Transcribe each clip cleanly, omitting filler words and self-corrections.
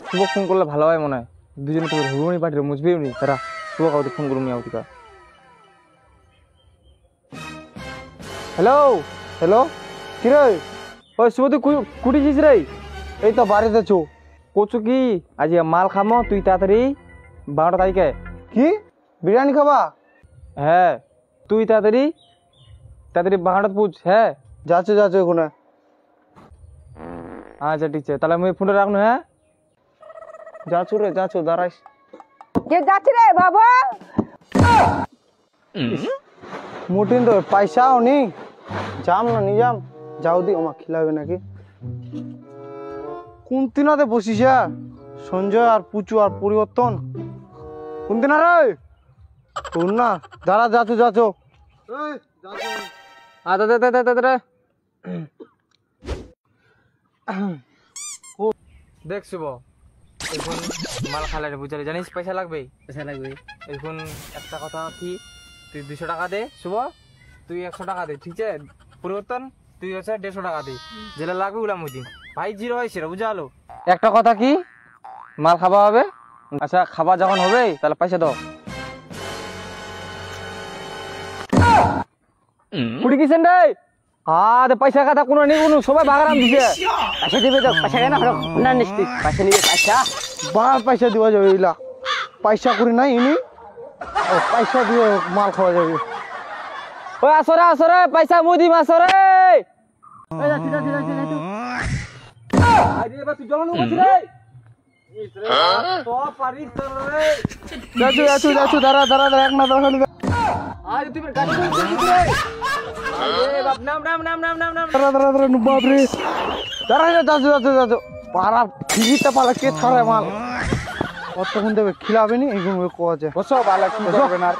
শুভ phone করলে ভালো হয় মনে হয়, দুজনে তোর হুড়ুনি পাঠিয়ে মুছবেও নি তারা। শুভ কাউকে ফোন করুন আউতিকা। হ্যালো হ্যালো, কি রে? ওই শুভ তুই কুটি যাস রে? এই তো বাড়িতে চো। কচু কি আজ মাল খামো, তুই তাড়াতাড়ি 12টা তারিখে। কি বিরিয়ানি খাবা? হ্যাঁ তুই তাড়াতাড়ি 12টা পুজ। হ্যাঁ যাচ্ছে যাচ্ছে ওখানে। আচ্ছা ঠিক আছে, তাহলে আমি ফোনটা রাখুন। হ্যাঁ যাচ্ছ রে, যাচ্ছ, দাঁড়াইস। কে যাচ্ছে রে বাবা? মোটিন তো পয়সাও নেই, যাম না নি যাম। যাও দি, আমার খিলাবে নাকি। কোন তিনাতে বসিস? সঞ্জয় আর পুচু আর পরিবর্তন কোন দিনা রে? কোন না, দাঁড়া, যাচ্ছ যাচ্ছ। দেখ শুভ, এখন মাল খালে বুঝালে জানিস পয়সা লাগবে, পয়সা লাগবে। এখন একটা কথা কি, তুই 200 টাকা দে শুভ, তুই 100 টাকা দে, ঠিক আছে? পরিবর্তন তুই হচ্ছে 150 টাকা দে, যেটা লাগবে ওগুলা মুদিন ভাই, জিরো হয় সেটা বুঝা হলো। একটা কথা কি, মাল খাওয়া হবে। আচ্ছা খাবার যখন হবে তাহলে পয়সা দাও। কুড়ি কিসেন রে? আরে পয়সা কথা কোনো নেই, কোনো সবাই বাগারাম দিছে। পয়সা দিবে তো, পয়সা কেন না নিস্তি? পয়সা নিবে, পয়সা বাল পয়সা দেওয়া যাবে, এইলা পয়সা করি নাই ইনি, পয়সা দিয়ে মাল খাওয়া যাবে। ওই আসরে আসরে পয়সা মুই দিম, আসরে। তুই জল নুবছি রে, তো পারিস রে। যাচ্ছ যাচ্ছ যাচ্ছ, দাঁড়া দাঁড়া দাঁড়া, এক না দাঁড়া। আরে তুই গাড়ি নুবছিস রে। আরে বাপ, নাম নাম নাম নাম নাম নাম। দাঁড়া দাঁড়া দাঁড়া, বাপ রে, দাঁড়া, যাচ্ছ যাচ্ছ যাচ্ছ। পাড়া ঠিকইটা পালা কে ছাড়ে মাল কতক্ষণ দেবে, খিলাবে নি এইগুলো আছে। বসো, ভালো করবে না,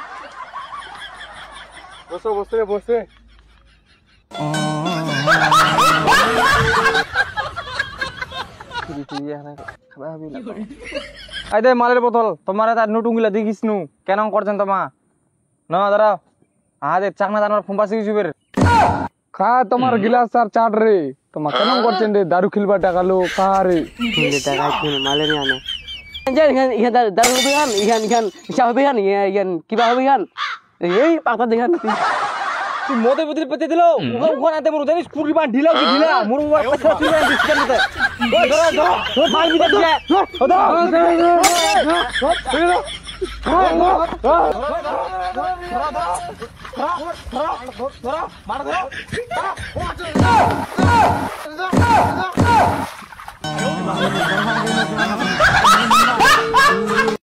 বসো বসে বসে। আই দে মালের বোতল, তোমার তার নুটুঙ্গিলা দেখিস নু কেন করছেন তোমা না? দাঁড়াও, আদে চাকনা দানার ফোন পাশে কিছু বের খা তোমার গিলাস আর চাট রে। তোমার কেন করছেন রে? দারু খিলবা টাকা লো খা রে। টাকা মালে নিয়ে আনে ইহান দারু হবে গান, ইহান ইহান হিসাব হবে গান, ইহান কিবা হবে গান, এই পাতা দেখান। তুই মদের বদলে পেতে দিল ওখানে আতে মোর জানিস কুড়ি বার ঢিলা কি ঢিলা মোর পয়সা তুই না ডিসকাউন্ট দিতে। ওই ধরো ধরো মাল বিদে দিয়ে ধরো